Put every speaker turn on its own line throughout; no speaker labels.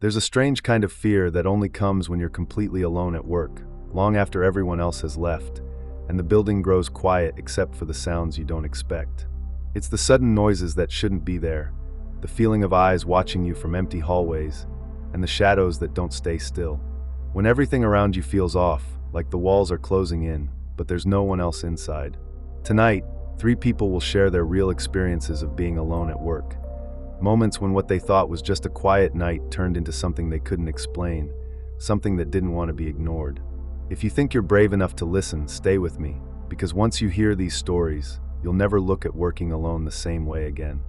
There's a strange kind of fear that only comes when you're completely alone at work, long after everyone else has left, and the building grows quiet except for the sounds you don't expect. It's the sudden noises that shouldn't be there, the feeling of eyes watching you from empty hallways, and the shadows that don't stay still. When everything around you feels off, like the walls are closing in, but there's no one else inside. Tonight, 3 people will share their real experiences of being alone at work. Moments when what they thought was just a quiet night turned into something they couldn't explain, something that didn't want to be ignored. If you think you're brave enough to listen, stay with me, because once you hear these stories, you'll never look at working alone the same way again.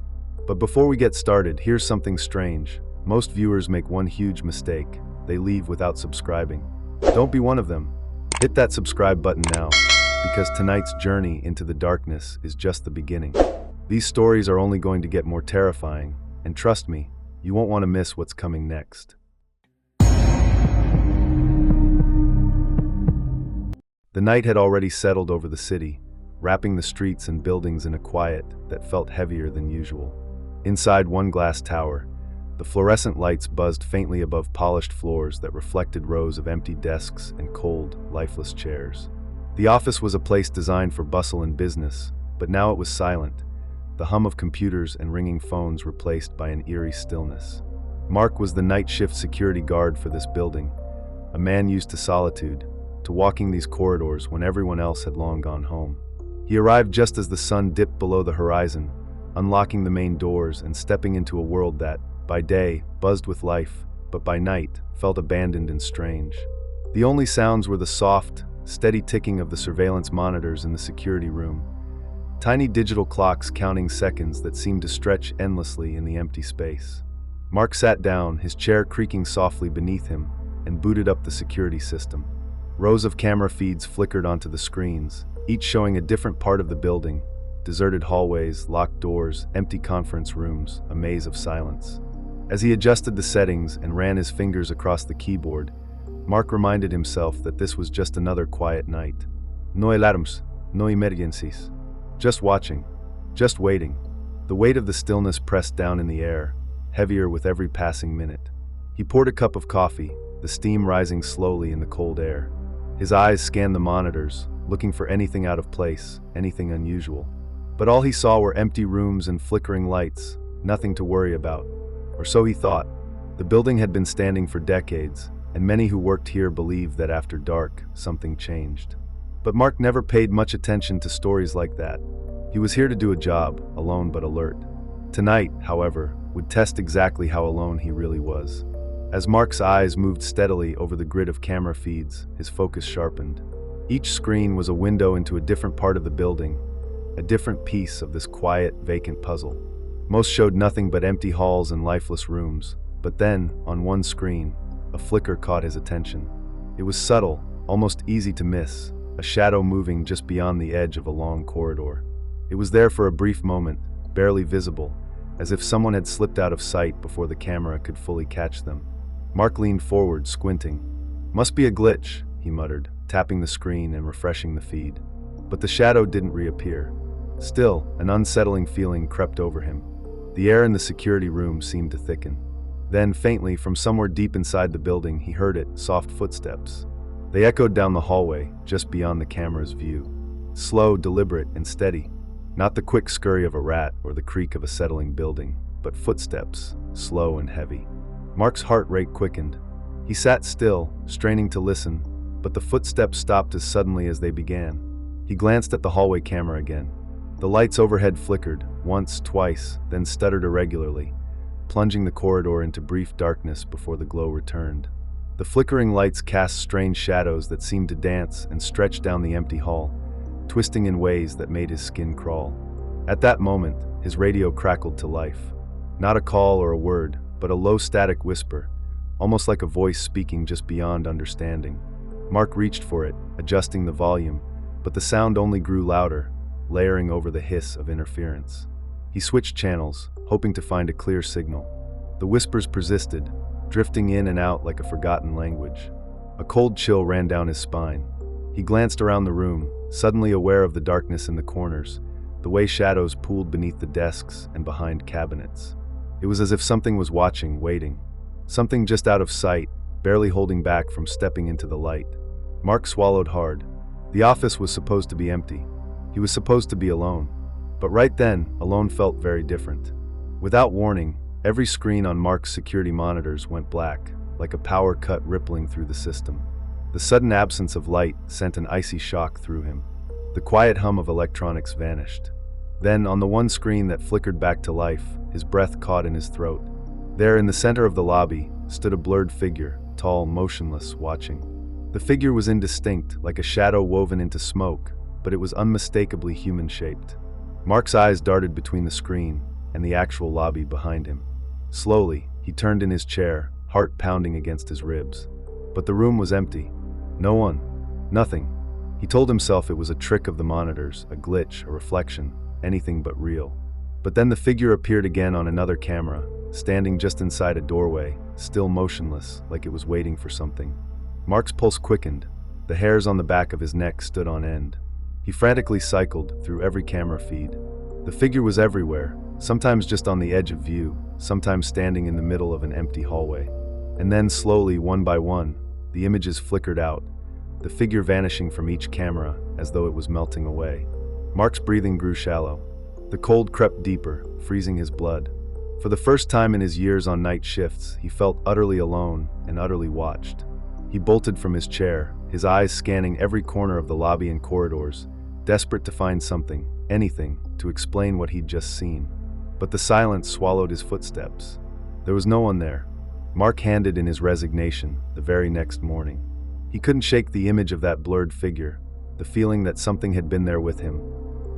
But before we get started, here's something strange. Most viewers make one huge mistake. They leave without subscribing. Don't be one of them. Hit that subscribe button now, because tonight's journey into the darkness is just the beginning. These stories are only going to get more terrifying, and trust me, you won't want to miss what's coming next. The night had already settled over the city, wrapping the streets and buildings in a quiet that felt heavier than usual. Inside one glass tower, the fluorescent lights buzzed faintly above polished floors that reflected rows of empty desks and cold, lifeless chairs. The office was a place designed for bustle and business, but now it was silent, the hum of computers and ringing phones replaced by an eerie stillness. Mark was the night shift security guard for this building, a man used to solitude, to walking these corridors when everyone else had long gone home. He arrived just as the sun dipped below the horizon, unlocking the main doors and stepping into a world that, by day, buzzed with life, but by night, felt abandoned and strange. The only sounds were the soft, steady ticking of the surveillance monitors in the security room, tiny digital clocks counting seconds that seemed to stretch endlessly in the empty space. Mark sat down, his chair creaking softly beneath him, and booted up the security system. Rows of camera feeds flickered onto the screens, each showing a different part of the building: deserted hallways, locked doors, empty conference rooms, a maze of silence. As he adjusted the settings and ran his fingers across the keyboard, Mark reminded himself that this was just another quiet night. No alarms, no emergencies. Just watching, just waiting. The weight of the stillness pressed down in the air, heavier with every passing minute. He poured a cup of coffee, the steam rising slowly in the cold air. His eyes scanned the monitors, looking for anything out of place, anything unusual. But all he saw were empty rooms and flickering lights, nothing to worry about. Or so he thought. The building had been standing for decades, and many who worked here believed that after dark, something changed. But Mark never paid much attention to stories like that. He was here to do a job, alone but alert. Tonight, however, would test exactly how alone he really was. As Mark's eyes moved steadily over the grid of camera feeds, his focus sharpened. Each screen was a window into a different part of the building, a different piece of this quiet, vacant puzzle. Most showed nothing but empty halls and lifeless rooms, but then, on one screen, a flicker caught his attention. It was subtle, almost easy to miss, a shadow moving just beyond the edge of a long corridor. It was there for a brief moment, barely visible, as if someone had slipped out of sight before the camera could fully catch them. Mark leaned forward, squinting. "Must be a glitch," he muttered, tapping the screen and refreshing the feed. But the shadow didn't reappear. Still, an unsettling feeling crept over him. The air in the security room seemed to thicken. Then, faintly, from somewhere deep inside the building, he heard it, soft footsteps. They echoed down the hallway, just beyond the camera's view. Slow, deliberate, and steady. Not the quick scurry of a rat or the creak of a settling building, but footsteps, slow and heavy. Mark's heart rate quickened. He sat still, straining to listen, but the footsteps stopped as suddenly as they began. He glanced at the hallway camera again. The lights overhead flickered, once, twice, then stuttered irregularly, plunging the corridor into brief darkness before the glow returned. The flickering lights cast strange shadows that seemed to dance and stretch down the empty hall, twisting in ways that made his skin crawl. At that moment, his radio crackled to life. Not a call or a word, but a low static whisper, almost like a voice speaking just beyond understanding. Mark reached for it, adjusting the volume, but the sound only grew louder, layering over the hiss of interference. He switched channels, hoping to find a clear signal. The whispers persisted, drifting in and out like a forgotten language. A cold chill ran down his spine. He glanced around the room, suddenly aware of the darkness in the corners, the way shadows pooled beneath the desks and behind cabinets. It was as if something was watching, waiting. something just out of sight, barely holding back from stepping into the light. Mark swallowed hard. The office was supposed to be empty. He was supposed to be alone. But right then, alone felt very different. Without warning, every screen on Mark's security monitors went black, like a power cut rippling through the system. The sudden absence of light sent an icy shock through him. The quiet hum of electronics vanished. Then, on the one screen that flickered back to life, his breath caught in his throat. There, in the center of the lobby, stood a blurred figure, tall, motionless, watching. The figure was indistinct, like a shadow woven into smoke, but it was unmistakably human-shaped. Mark's eyes darted between the screen and the actual lobby behind him. Slowly, he turned in his chair, heart pounding against his ribs. But the room was empty. No one. Nothing. He told himself it was a trick of the monitors, a glitch, a reflection, anything but real. But then the figure appeared again on another camera, standing just inside a doorway, still motionless, like it was waiting for something. Mark's pulse quickened. The hairs on the back of his neck stood on end. He frantically cycled through every camera feed. The figure was everywhere, sometimes just on the edge of view, sometimes standing in the middle of an empty hallway. And then slowly, one by one, the images flickered out, the figure vanishing from each camera as though it was melting away. Mark's breathing grew shallow. The cold crept deeper, freezing his blood. For the first time in his years on night shifts, he felt utterly alone and utterly watched. He bolted from his chair, his eyes scanning every corner of the lobby and corridors, desperate to find something, anything, to explain what he'd just seen. But the silence swallowed his footsteps. There was no one there. Mark handed in his resignation the very next morning. He couldn't shake the image of that blurred figure, the feeling that something had been there with him,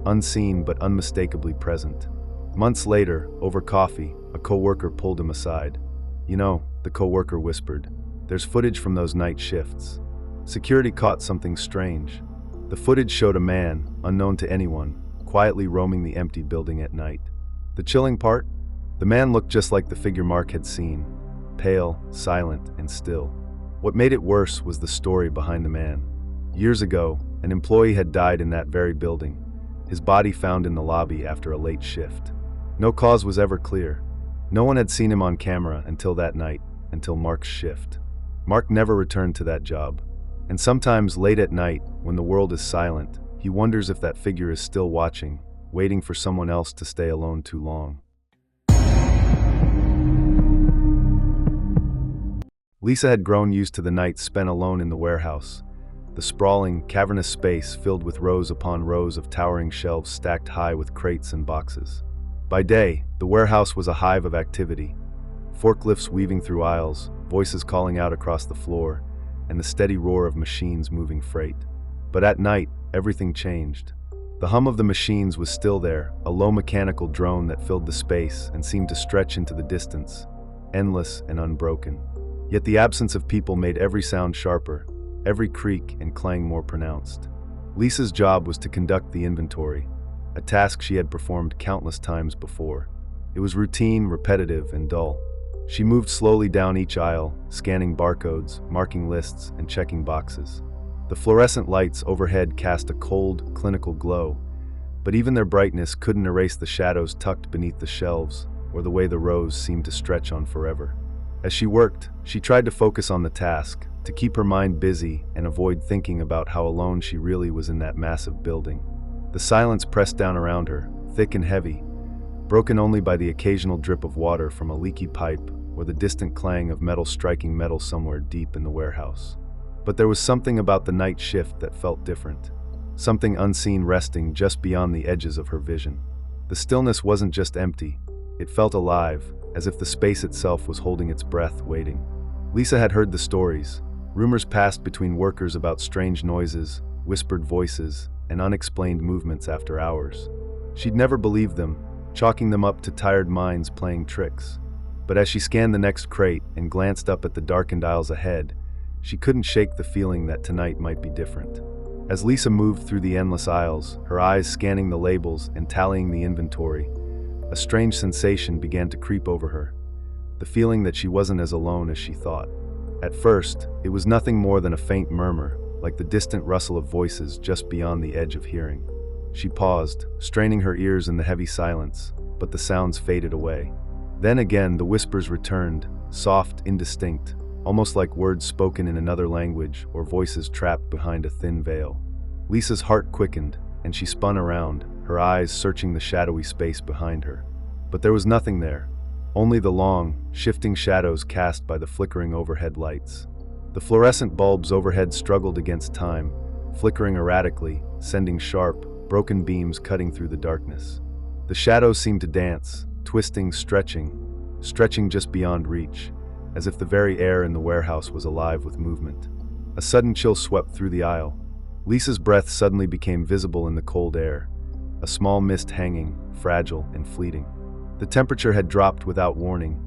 unseen but unmistakably present. Months later, over coffee, a coworker pulled him aside. "You know," the coworker whispered, "there's footage from those night shifts." Security caught something strange. The footage showed a man, unknown to anyone, quietly roaming the empty building at night. The chilling part? The man looked just like the figure Mark had seen, pale, silent, and still. What made it worse was the story behind the man. Years ago, an employee had died in that very building, his body found in the lobby after a late shift. No cause was ever clear. No one had seen him on camera until that night, until Mark's shift. Mark never returned to that job. And sometimes late at night, when the world is silent, he wonders if that figure is still watching, waiting for someone else to stay alone too long. Lisa had grown used to the nights spent alone in the warehouse, the sprawling, cavernous space filled with rows upon rows of towering shelves stacked high with crates and boxes. By day, the warehouse was a hive of activity. Forklifts weaving through aisles, voices calling out across the floor, and the steady roar of machines moving freight. But at night, everything changed. The hum of the machines was still there, a low mechanical drone that filled the space and seemed to stretch into the distance, endless and unbroken. Yet the absence of people made every sound sharper, every creak and clang more pronounced. Lisa's job was to conduct the inventory, a task she had performed countless times before. It was routine, repetitive, and dull. She moved slowly down each aisle, scanning barcodes, marking lists, and checking boxes. The fluorescent lights overhead cast a cold, clinical glow, but even their brightness couldn't erase the shadows tucked beneath the shelves, or the way the rows seemed to stretch on forever. As she worked, she tried to focus on the task, to keep her mind busy and avoid thinking about how alone she really was in that massive building. The silence pressed down around her, thick and heavy, broken only by the occasional drip of water from a leaky pipe or the distant clang of metal striking metal somewhere deep in the warehouse. But there was something about the night shift that felt different, something unseen resting just beyond the edges of her vision. The stillness wasn't just empty, it felt alive, as if the space itself was holding its breath, waiting. Lisa had heard the stories. Rumors passed between workers about strange noises, whispered voices, and unexplained movements after hours. She'd never believed them, chalking them up to tired minds playing tricks. But as she scanned the next crate and glanced up at the darkened aisles ahead, she couldn't shake the feeling that tonight might be different. As Lisa moved through the endless aisles, her eyes scanning the labels and tallying the inventory, a strange sensation began to creep over her, the feeling that she wasn't as alone as she thought. At first, it was nothing more than a faint murmur, like the distant rustle of voices just beyond the edge of hearing. She paused, straining her ears in the heavy silence, but the sounds faded away. Then again, the whispers returned, soft, indistinct, almost like words spoken in another language or voices trapped behind a thin veil. Lisa's heart quickened, and she spun around, her eyes searching the shadowy space behind her. But there was nothing there, only the long, shifting shadows cast by the flickering overhead lights. The fluorescent bulbs overhead struggled against time, flickering erratically, sending sharp, broken beams cutting through the darkness. The shadows seemed to dance, twisting, stretching just beyond reach, as if the very air in the warehouse was alive with movement. A sudden chill swept through the aisle. Lisa's breath suddenly became visible in the cold air, a small mist hanging, fragile and fleeting. The temperature had dropped without warning,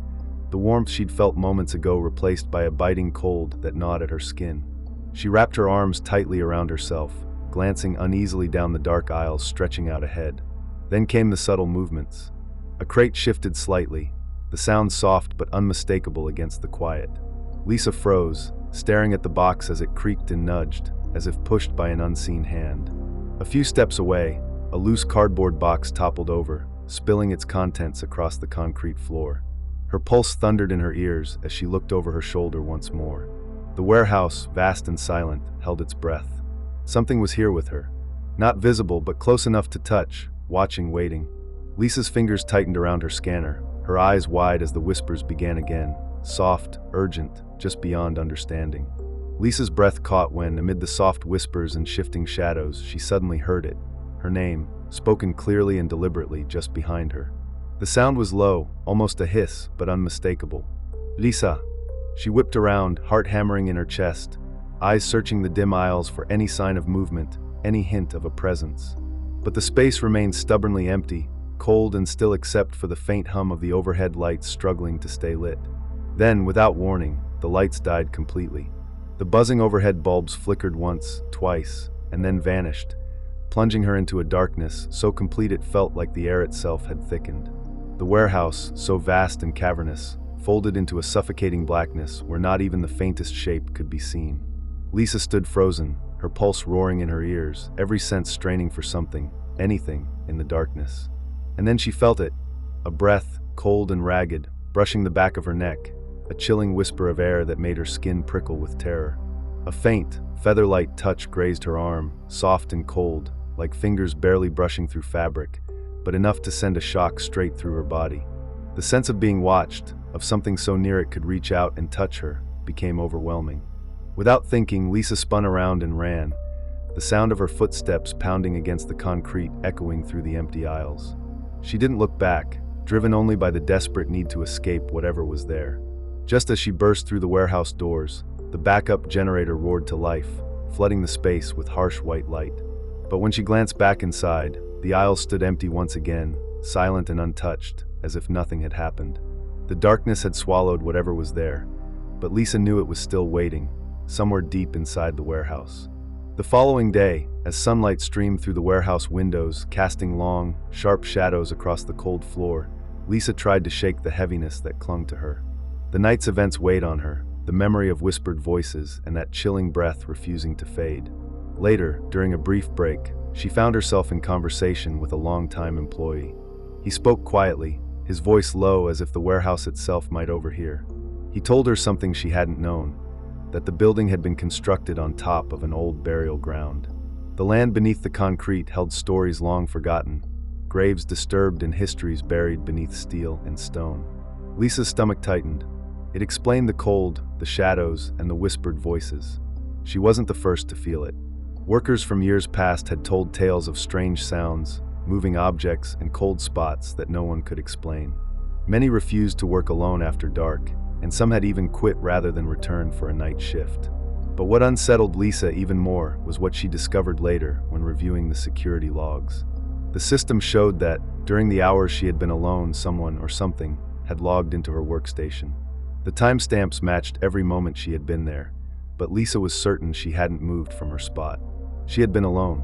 the warmth she'd felt moments ago replaced by a biting cold that gnawed at her skin. She wrapped her arms tightly around herself, glancing uneasily down the dark aisles stretching out ahead. Then came the subtle movements. A crate shifted slightly, the sound soft but unmistakable against the quiet. Lisa froze, staring at the box as it creaked and nudged, as if pushed by an unseen hand. A few steps away, a loose cardboard box toppled over, spilling its contents across the concrete floor. Her pulse thundered in her ears as she looked over her shoulder once more. The warehouse, vast and silent, held its breath. Something was here with her. Not visible, but close enough to touch, watching, waiting. Lisa's fingers tightened around her scanner, her eyes wide as the whispers began again, soft, urgent, just beyond understanding. Lisa's breath caught when, amid the soft whispers and shifting shadows, she suddenly heard it. Her name, spoken clearly and deliberately just behind her. The sound was low, almost a hiss, but unmistakable. Lisa. She whipped around, heart hammering in her chest, eyes searching the dim aisles for any sign of movement, any hint of a presence. But the space remained stubbornly empty, cold and still except for the faint hum of the overhead lights struggling to stay lit. Then, without warning, the lights died completely. The buzzing overhead bulbs flickered once, twice, and then vanished, plunging her into a darkness so complete it felt like the air itself had thickened. The warehouse, so vast and cavernous, folded into a suffocating blackness where not even the faintest shape could be seen. Lisa stood frozen, her pulse roaring in her ears, every sense straining for something, anything, in the darkness. And then she felt it, a breath, cold and ragged, brushing the back of her neck, a chilling whisper of air that made her skin prickle with terror. A faint, feather-light touch grazed her arm, soft and cold, like fingers barely brushing through fabric, but enough to send a shock straight through her body. The sense of being watched, of something so near it could reach out and touch her, became overwhelming. Without thinking, Lisa spun around and ran, the sound of her footsteps pounding against the concrete echoing through the empty aisles. She didn't look back, driven only by the desperate need to escape whatever was there. Just as she burst through the warehouse doors, the backup generator roared to life, flooding the space with harsh white light. But when she glanced back inside, the aisles stood empty once again, silent and untouched, as if nothing had happened. The darkness had swallowed whatever was there, but Lisa knew it was still waiting, somewhere deep inside the warehouse. The following day, as sunlight streamed through the warehouse windows, casting long, sharp shadows across the cold floor, Lisa tried to shake the heaviness that clung to her. The night's events weighed on her, the memory of whispered voices and that chilling breath refusing to fade. Later, during a brief break, she found herself in conversation with a longtime employee. He spoke quietly, his voice low as if the warehouse itself might overhear. He told her something she hadn't known, that the building had been constructed on top of an old burial ground. The land beneath the concrete held stories long forgotten, graves disturbed and histories buried beneath steel and stone. Lisa's stomach tightened. It explained the cold, the shadows, and the whispered voices. She wasn't the first to feel it. Workers from years past had told tales of strange sounds, moving objects, and cold spots that no one could explain. Many refused to work alone after dark, and some had even quit rather than return for a night shift. But what unsettled Lisa even more was what she discovered later when reviewing the security logs. The system showed that, during the hours she had been alone, someone or something had logged into her workstation. The timestamps matched every moment she had been there, but Lisa was certain she hadn't moved from her spot. She had been alone.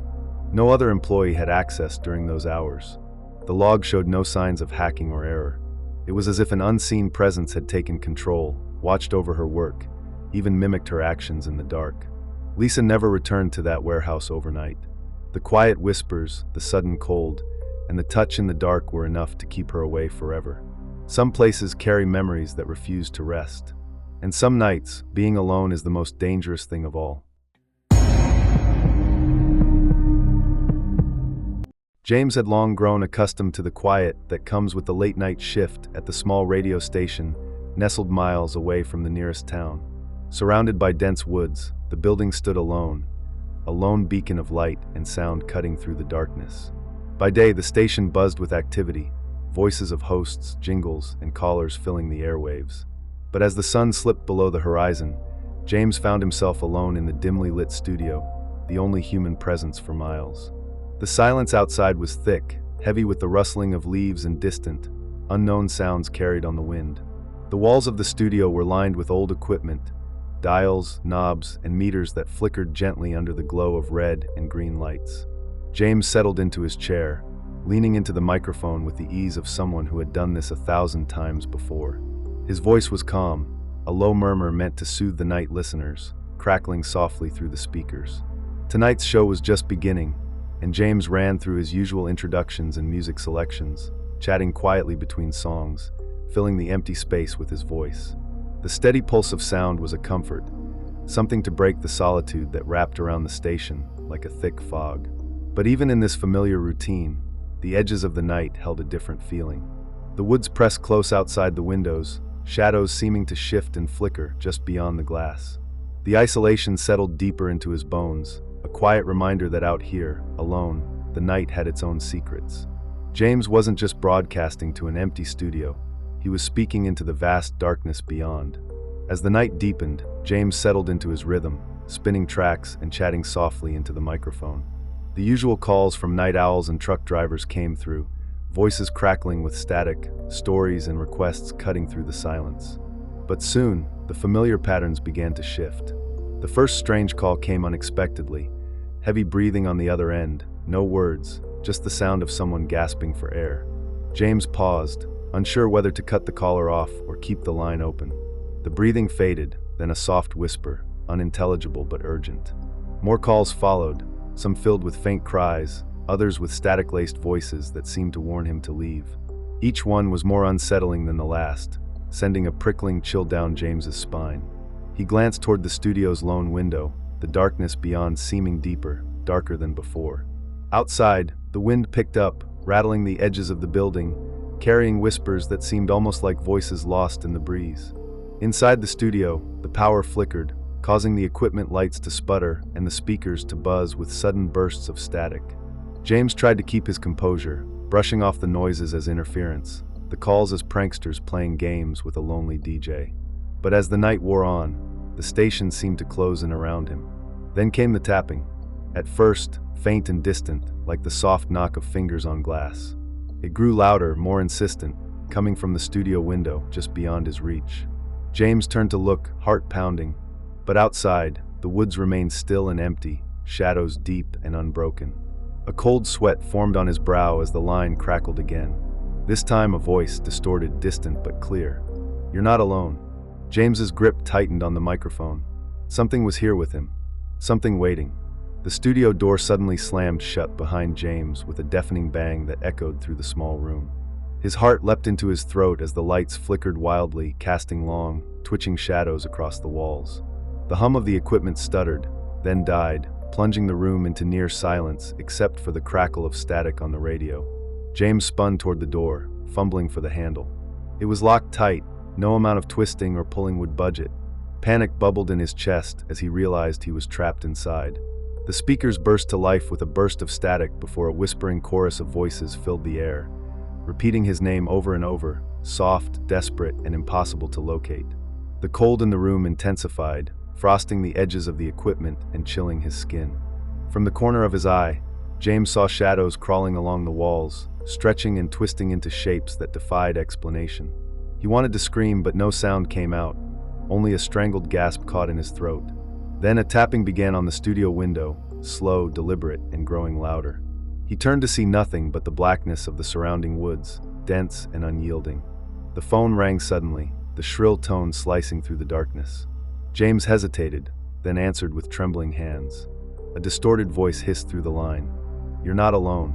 No other employee had access during those hours. The log showed no signs of hacking or error. It was as if an unseen presence had taken control, watched over her work, even mimicked her actions in the dark. Lisa never returned to that warehouse overnight. The quiet whispers, the sudden cold, and the touch in the dark were enough to keep her away forever. Some places carry memories that refuse to rest. And some nights, being alone is the most dangerous thing of all. James had long grown accustomed to the quiet that comes with the late-night shift at the small radio station, nestled miles away from the nearest town. Surrounded by dense woods, the building stood alone, a lone beacon of light and sound cutting through the darkness. By day, the station buzzed with activity, voices of hosts, jingles, and callers filling the airwaves. But as the sun slipped below the horizon, James found himself alone in the dimly lit studio, the only human presence for miles. The silence outside was thick, heavy with the rustling of leaves and distant, unknown sounds carried on the wind. The walls of the studio were lined with old equipment, dials, knobs, and meters that flickered gently under the glow of red and green lights. James settled into his chair, leaning into the microphone with the ease of someone who had done this 1,000 times before. His voice was calm, a low murmur meant to soothe the night listeners, crackling softly through the speakers. Tonight's show was just beginning, and James ran through his usual introductions and music selections, chatting quietly between songs, filling the empty space with his voice. The steady pulse of sound was a comfort, something to break the solitude that wrapped around the station like a thick fog. But even in this familiar routine, the edges of the night held a different feeling. The woods pressed close outside the windows, shadows seeming to shift and flicker just beyond the glass. The isolation settled deeper into his bones, a quiet reminder that out here, alone, the night had its own secrets. James wasn't just broadcasting to an empty studio, he was speaking into the vast darkness beyond. As the night deepened, James settled into his rhythm, spinning tracks and chatting softly into the microphone. The usual calls from night owls and truck drivers came through, voices crackling with static, stories and requests cutting through the silence. But soon, the familiar patterns began to shift. The first strange call came unexpectedly, heavy breathing on the other end, no words, just the sound of someone gasping for air. James paused, unsure whether to cut the caller off or keep the line open. The breathing faded, then a soft whisper, unintelligible but urgent. More calls followed, some filled with faint cries, others with static-laced voices that seemed to warn him to leave. Each one was more unsettling than the last, sending a prickling chill down James's spine. He glanced toward the studio's lone window, the darkness beyond seeming deeper, darker than before. Outside, the wind picked up, rattling the edges of the building, carrying whispers that seemed almost like voices lost in the breeze. Inside the studio, the power flickered, causing the equipment lights to sputter and the speakers to buzz with sudden bursts of static. James tried to keep his composure, brushing off the noises as interference, the calls as pranksters playing games with a lonely DJ. But as the night wore on, the station seemed to close in around him. Then came the tapping. At first, faint and distant, like the soft knock of fingers on glass. It grew louder, more insistent, coming from the studio window just beyond his reach. James turned to look, heart pounding. But outside, the woods remained still and empty, shadows deep and unbroken. A cold sweat formed on his brow as the line crackled again. This time a voice, distorted, distant but clear. "You're not alone." James's grip tightened on the microphone. Something was here with him. Something waiting. The studio door suddenly slammed shut behind James with a deafening bang that echoed through the small room. His heart leapt into his throat as the lights flickered wildly, casting long, twitching shadows across the walls. The hum of the equipment stuttered, then died, plunging the room into near silence except for the crackle of static on the radio. James spun toward the door, fumbling for the handle. It was locked tight, no amount of twisting or pulling would budge it. Panic bubbled in his chest as he realized he was trapped inside. The speakers burst to life with a burst of static before a whispering chorus of voices filled the air, repeating his name over and over, soft, desperate, and impossible to locate. The cold in the room intensified, frosting the edges of the equipment and chilling his skin. From the corner of his eye, James saw shadows crawling along the walls, stretching and twisting into shapes that defied explanation. He wanted to scream, but no sound came out, only a strangled gasp caught in his throat. Then a tapping began on the studio window, slow, deliberate, and growing louder. He turned to see nothing but the blackness of the surrounding woods, dense and unyielding. The phone rang suddenly, the shrill tone slicing through the darkness. James hesitated, then answered with trembling hands. A distorted voice hissed through the line. "You're not alone."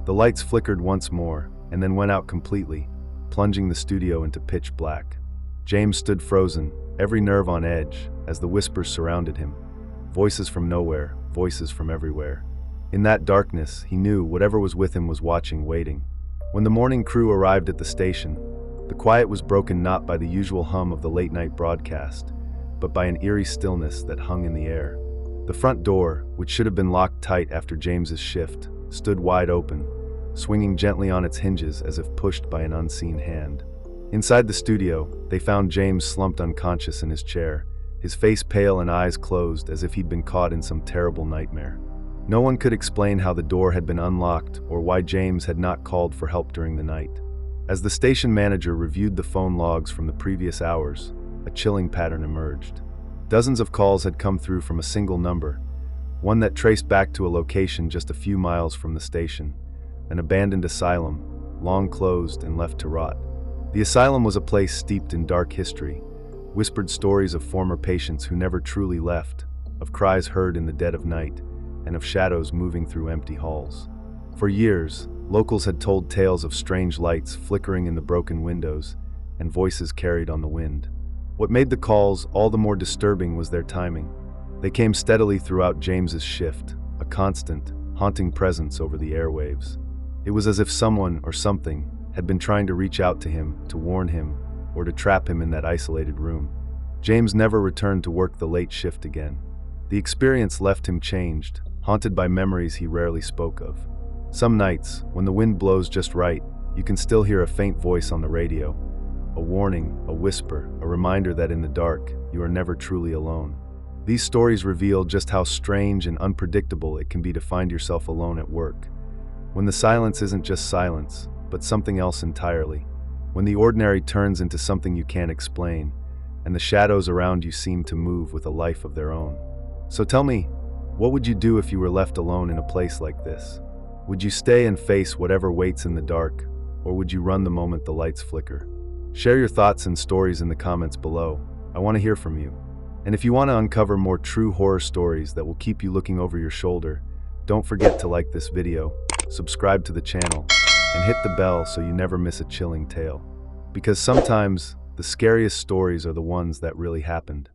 The lights flickered once more, and then went out completely, plunging the studio into pitch black. James stood frozen, every nerve on edge, as the whispers surrounded him. Voices from nowhere, voices from everywhere. In that darkness, he knew whatever was with him was watching, waiting. When the morning crew arrived at the station, the quiet was broken not by the usual hum of the late-night broadcast, but by an eerie stillness that hung in the air. The front door, which should have been locked tight after James's shift, stood wide open, swinging gently on its hinges as if pushed by an unseen hand. Inside the studio, they found James slumped unconscious in his chair, his face pale and eyes closed as if he'd been caught in some terrible nightmare. No one could explain how the door had been unlocked or why James had not called for help during the night. As the station manager reviewed the phone logs from the previous hours, a chilling pattern emerged. Dozens of calls had come through from a single number, one that traced back to a location just a few miles from the station, an abandoned asylum, long closed and left to rot. The asylum was a place steeped in dark history, whispered stories of former patients who never truly left, of cries heard in the dead of night, and of shadows moving through empty halls. For years, locals had told tales of strange lights flickering in the broken windows and voices carried on the wind. What made the calls all the more disturbing was their timing. They came steadily throughout James's shift, a constant, haunting presence over the airwaves. It was as if someone or something had been trying to reach out to him, to warn him, or to trap him in that isolated room. James never returned to work the late shift again. The experience left him changed, haunted by memories he rarely spoke of. Some nights, when the wind blows just right, you can still hear a faint voice on the radio. A warning, a whisper, a reminder that in the dark, you are never truly alone. These stories reveal just how strange and unpredictable it can be to find yourself alone at work. When the silence isn't just silence, but something else entirely. When the ordinary turns into something you can't explain, and the shadows around you seem to move with a life of their own. So tell me, what would you do if you were left alone in a place like this? Would you stay and face whatever waits in the dark, or would you run the moment the lights flicker? Share your thoughts and stories in the comments below. I want to hear from you. And if you want to uncover more true horror stories that will keep you looking over your shoulder, don't forget to like this video, subscribe to the channel, and hit the bell so you never miss a chilling tale. Because sometimes, the scariest stories are the ones that really happened.